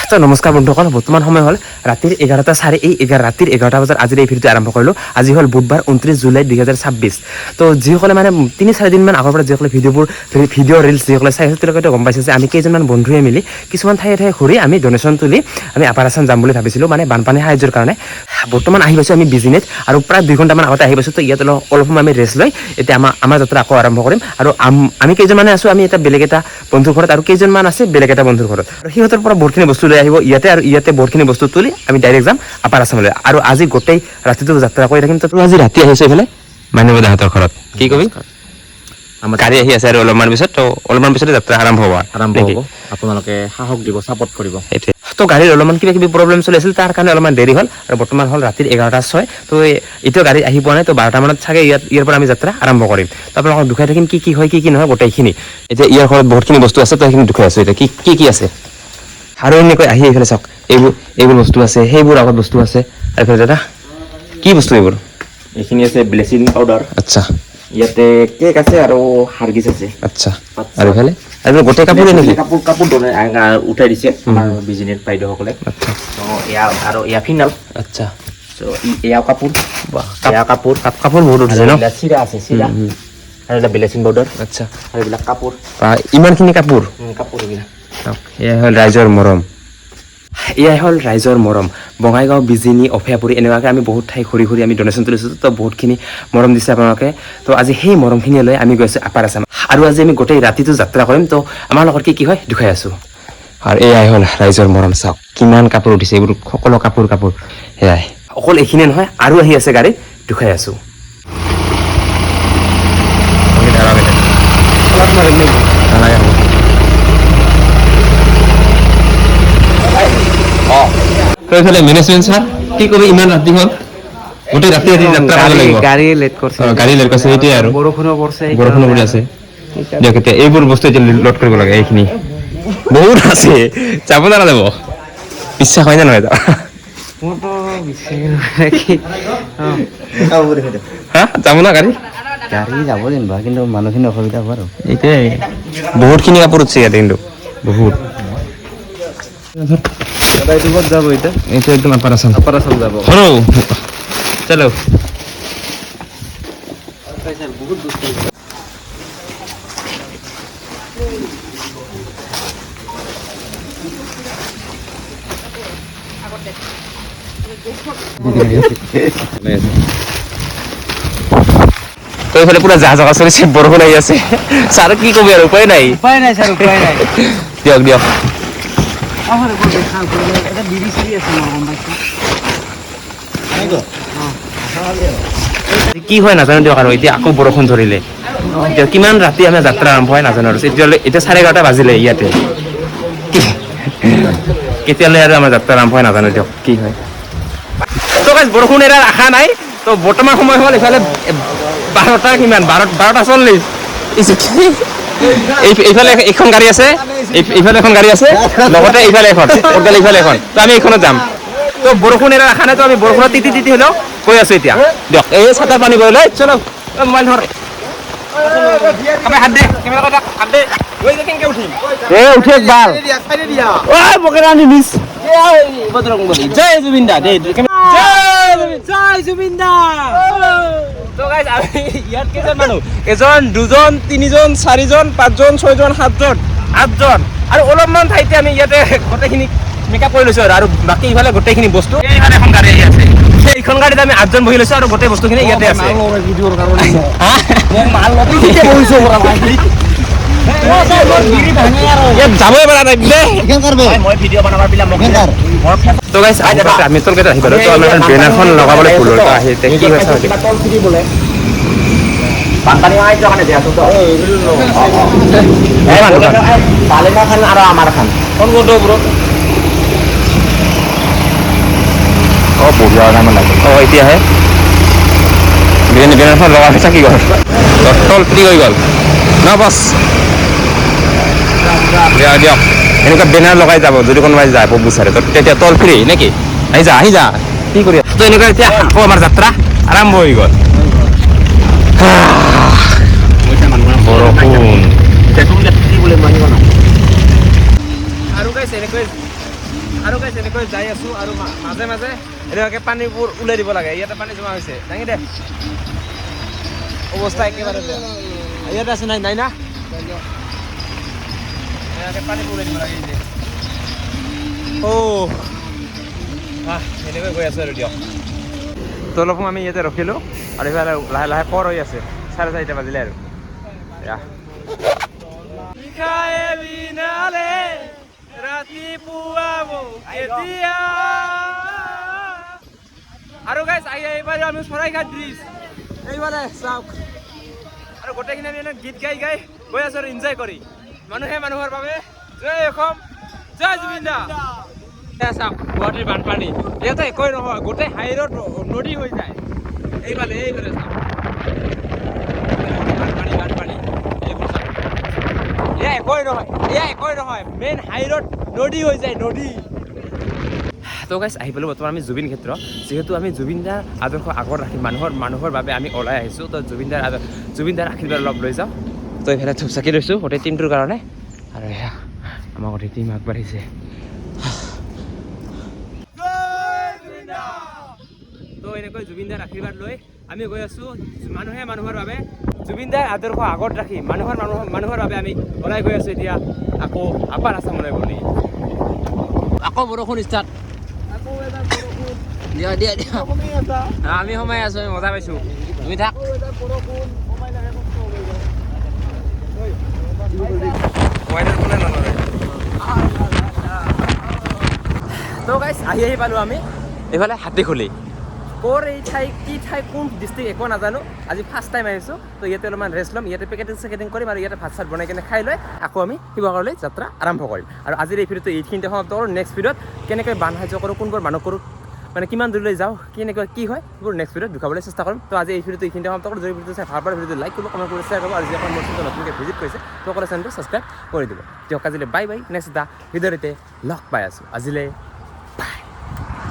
তো নমস্কাৰ বন্ধুসকল, বৰ্তমান সময় হ'ল ৰাতিৰ 11:04। ৰাতিৰ 11 বজাত আজিৰ এই ভিডিঅ'টো আৰম্ভ কৰিলোঁ। আজি হ'ল বুধবাৰ 29 জুলাই 2026। তো যিসকলে মানে 3-4 দিনমান আগৰ পৰা যিসকলে ভিডিঅ' ৰিলছ যিসকলে চাই আছে তেওঁলোকে গম পাইছে যে আমি কেইজনমান বন্ধুৱে মিলি কিছুমান ঠায়ে ঘূৰি আমি ডনেশ্যন তুলি আমি আপাৰ আছাম যাম বুলি ভাবিছিলোঁ, মানে বানপানী সাহায্যৰ কাৰণে। বৰ্তমান আহি পাইছোঁ আমি বিজিনেত, আৰু প্ৰায় 2 ঘণ্টামান আগতে আহি পাইছোঁ। তো ইয়াত অলপ সময় আমি ৰেষ্ট লৈ এতিয়া আমাৰ যাত্ৰা আকৌ আৰম্ভ কৰিম। আৰু আমি কেইজনমানে আছোঁ, আমি এটা বেলেগ এটা বন্ধুৰ ঘৰত, আৰু কেইজনমান আছে বেলেগ এটা বন্ধুৰ ঘৰত। আৰু সিহঁতৰ পৰা বহুতখিনি বস্তু লৈ আহিব ইয়াতে, আৰু ইয়াতে বহুতখিনি বস্তু তুলি আমি ডাইৰেক্ট যাম আপাৰ আছামলৈ। আৰু আজি গোটেই ৰাতিটো যাত্ৰা কৰি থাকিম। তো আজি ৰাতি আহিছে এইফালে মানৱদাহঁতৰ ঘৰত, কি কবি? আমাৰ গাড়ী আহি আছে আৰু অলপমান পিছতে যাত্ৰা আৰম্ভ হ'ব। আপোনালোকে সাহস দিব, ছাপৰ্ট কৰিব। তো গাড়ীৰ অলপমান কিবা কিবি প্ৰব্লেম চলি আছিল, তাৰ কাৰণে অলপমান দেৰি হ'ল। আৰু বৰ্তমান হ'ল ৰাতিৰ 11:06। তো এতিয়া গাড়ী আহি পোৱা নাই। তো 12টা মানত চাগে ইয়াৰ পৰা আমি যাত্ৰা আৰম্ভ কৰিম। তো আপোনালোকক দুখাই থাকিম কি হয় কি নহয় গোটেইখিনি। এতিয়া ইয়াৰ ঘৰত বহুতখিনি বস্তু আছে, তো সেইখিনি দুখাই আছোঁ। এতিয়া কি আছে আৰু এনেকৈ আহি এইফালে চাওক, এইবোৰ বস্তু আছে, সেইবোৰ আগত বস্তু আছে। আৰু এইফালে দাদা কি বস্তু এইবোৰ? এইখিনি আছে ব্লিচিং পাউডাৰ। আচ্ছা, ইয়াতে কেক আছে আৰু হাৰগিছ আছে। আচ্ছা, আৰু এইফালে আৰু গোটেই কাপোৰে নেকি? কাপোৰ উঠাই দিছে আমাৰ বিজনেছ বাইদেউসকলে। আচ্ছা, আৰু এয়া ফিনাল। আচ্ছা, এয়া কাপোৰ, কাপোৰ বহুত উঠিছে ন? চিৰা আছে, চিৰা আৰু এটা ব্লিচিং পাউডাৰ। আচ্ছা, আৰু এইবিলাক কাপোৰ, ইমানখিনি কাপোৰ এইবিলাক। এয়াই হ'ল ৰাইজৰ মৰম। বঙাইগাঁও, বিজিনী, অভয়াপুৰী এনেকুৱাকৈ আমি বহুত ঠাই ঘূৰি আমি ডনেশ্যন তুলিছোঁ। তো বহুতখিনি মৰম দিছে আপোনালোকে। তো আজি সেই মৰমখিনি লৈ আমি গৈছোঁ আপাৰ আছাম। আৰু আজি আমি গোটেই ৰাতিটো যাত্ৰা কৰিম। তো আমাৰ লগত কি হয় দেখুৱাই আছোঁ। আৰু এয়াই হ'ল ৰাইজৰ মৰম। চাওক কিমান কাপোৰ উঠিছে, এইবোৰ সকলো কাপোৰ সেয়াই। অকল এইখিনিয়ে নহয়, আৰু আহি আছে গাড়ীত, দেখুৱাই আছোঁ। এইফালে মেনেজমেণ্ট ছাৰ কি ক'বি, ইমান ৰাতি হ'ল, গোটেই ৰাতি যাত্ৰা কৰিব লাগিব। গাড়ী লেট কৰিছে সেইটোৱে, আৰু বৰষুণো পৰি আছে। দিয়ক এতিয়া এইবোৰ বস্তু এতিয়া লোড কৰিব লাগে। এইখিনি বহুত আছে, যাব না নাযাব? বিশ্বাস হয় নে নহয়? যাব না গাড়ী যাব যেনিবা, কিন্তু মানুহখিনি অসুবিধা হ'ব। আৰু এতিয়া বহুতখিনি কাপোৰ উঠছে ইয়াতে, কিন্তু বহুত যাব। এটা একদম আপাৰ আছাম যাব। চলো তো এইফালে পুৰা জাহাজ চলিছে, বৰষুণ আহি আছে। ছাৰ কি কবি, আৰু উপায় নাই ছাৰ, উপায় নাই। দিয়ক কি হয় নাজানো দিয়ক। আৰু এতিয়া আকৌ বৰষুণ ধৰিলে, এতিয়া কিমান ৰাতি আমাৰ যাত্ৰা আৰম্ভ হয় নাজানো। আৰু এতিয়া 11:30 বাজিলে ইয়াতে, কেতিয়ালৈ আৰু আমাৰ যাত্ৰা আৰম্ভ হয় নাজানো দিয়ক, কি হয়। তো বৰষুণ এৰাৰ আশা নাই। তো বৰ্তমান সময় হ'ল এইফালে 12:40 এইফালে এখন গাড়ী আছে, এইফালে এখন গাড়ী আছে, লগতে এইফালে এখন, ইফালে এখন। তো আমি এইখনত যাম। তো বৰষুণ এৰাৰ আশা নাই। তো আমি বৰষুণত তিতি হ'লেও গৈ আছোঁ এতিয়া। দিয়ক এই ছাতাৰ পানী গৈ লৈ চলো, মোবাইল ধৰ, হাত দে, হাত দে, উঠি একবাৰ। জয় জুবিন দা, জয় জুবিন দা। ইয়াত কেইজন মানুহ? 1, 2, 3, 4, 5, 6, 7, 8 আৰু অলপমান ঠাইতে আমি ইয়াতে গোটেইখিনি মেকআপ কৰি লৈছোঁ। আৰু বাকী ইফালে গোটেইখিনি বস্তু, এইফালে এখন গাড়ী আহি আছে, সেইখন গাড়ীত আমি 8জন বহি লৈছোঁ। আৰু গোটেই বস্তুখিনি ইয়াতে আছে। যাবই পৰা নাই তো গাইছ, আমি তোলকেইটা আহি পালোঁ। তো আমাৰ বেনাৰখন লগাবলৈ ভুল হ'ল। আহি কি হৈছে বানপানী সাহায্যৰ কাৰণে দিয়া আছোঁ। আৰু আমাৰ খান বঢ়িয়া নাম লাগে। এতিয়াহে বেনাৰখন লগাই হৈছে, কি গ'ল তল ফ্ৰী হৈ গ'ল ন বছ। দিয়ক এনেকুৱা বেনাৰ লগাই যাব, যদি কোনোবাই যাব বিচাৰে তো তেতিয়া তল ফ্ৰী নেকি? আহি যা কি কৰি তো এনেকুৱা। এতিয়া আকৌ আমাৰ যাত্ৰা আৰম্ভ হৈ গ'ল। বৰষুণ আৰু গাইছ এনেকৈ যাই আছোঁ আৰু মাজে মাজে এনেকুৱাকৈ পানীবোৰ ওলাই দিব লাগে। ইয়াতে পানী জমা হৈছে, দাঙি দে। অৱস্থা একেবাৰে বেয়া। ইয়াতে আছে নাই নাই না এনেকৈ পানীবোৰ ওলাই দিব লাগে। এনেকৈ গৈ আছোঁ আৰু দিয়ক। তো অলপ সময় আমি ইয়াতে ৰখিলোঁ আৰু এইফালে লাহে লাহে পৰ হৈ আছে, 4:30 বাজিলে আৰু আৰু গাইছ এইবাৰ আমি চৰাইঘাট ব্ৰিজ এইবাৰে চাওক আৰু গোটেইখিনি আমি গীত গাই গাই গৈ আছোঁ আৰু এনজয় কৰি। মানুহে মানুহৰ বাবে জয় অসম, জয় জুবিন দা। চাওক গুৱাহাটীৰ বানপানী ইয়াতে একোৱে নহয়, গোটেই হাইৰোড নদী হৈ যায়। এইফালে চাওক বানপানী বানপানী এইবোৰ চাওক, এয়া একোৱে নহয় মেইন হাইৰোড নদী হৈ যায়, নদী। তো গাইছ আহি পেলোঁ বৰ্তমান আমি জুবিন ক্ষেত্ৰ। যিহেতু আমি জুবিন দাৰ আদৰ্শ আগত ৰাখি মানুহৰ বাবে আমি ওলাই আহিছোঁ। তো জুবিন দাৰ আশীৰ্বাদ অলপ লৈ যাওঁ। তো এইফালে ধূপ চাকি লৈছোঁ গোটেই টিমটোৰ কাৰণে, আৰু এয়া আমাৰ গোটেই টিম আগবাঢ়িছে। তো এনেকৈ জুবিন দাৰ আশীৰ্বাদ লৈ আমি গৈ আছোঁ মানুহে মানুহৰ বাবে, জুবিন দাৰ আদৰ্শ আগত ৰাখি মানুহৰ বাবে আমি ওলাই গৈ আছোঁ এতিয়া আকৌ আপাৰ আছামলৈ বুলি। আকৌ বৰষুণ ষ্টাৰ্ট, দিয়া আমি সোমাই আছোঁ, আমি মজা পাইছোঁ। তুমি থাক। তো গাইছ আহি পালোঁ আমি এইফালে হাতীখুলি। ক'ৰ এই ঠাই কি ঠাই কোন ডিষ্ট্ৰিক্ট একো নাজানো, আজি ফাৰ্ষ্ট টাইম আহিছোঁ। তো ইয়াতে অলপমান ৰেষ্ট ল'ম, ইয়াতে পেকেটিং কৰিম আৰু ইয়াতে ভাত চাত বনাই কিনে খাই লৈ আকৌ আমি শিৱসাগৰলৈ যাত্ৰা আৰম্ভ কৰিম। আৰু আজিৰ এই ভিডিঅ'টো এইখিনিতে সমাপ্ত কৰোঁ। নেক্সট ভিডিঅ'ত কেনেকৈ বান সাহায্য কৰোঁ, কোনবোৰ মানুহ কৰোঁ, মানে কিমান দূৰলৈ যাওঁ, কেনেকৈ কি হয়, সেইবোৰ নেক্সট ভিডিঅ'ত দেখাবলৈ চেষ্টা কৰিম। তো আজি এই ভিডিঅ'টো এইখিনিতে সমাপ্ত কৰোঁ। যদি ভিডিঅ'টো চাই ভাল পায় ভিডিঅ'টো লাইক কৰিব, কমেণ্ট কৰি শ্বেয়াৰ কৰিব, আৰু যিসকল মোৰ চেনেলটো নতুনকৈ ভিজিট কৰিছে তেওঁলোকৰ চেনেলটো ছাবস্ক্ৰাইব কৰি দিব। দিয়ক আজিলৈ বাই বাই। নেক্সট এটা ভিডিঅ'তে লগ পাই আছোঁ। আজিলৈ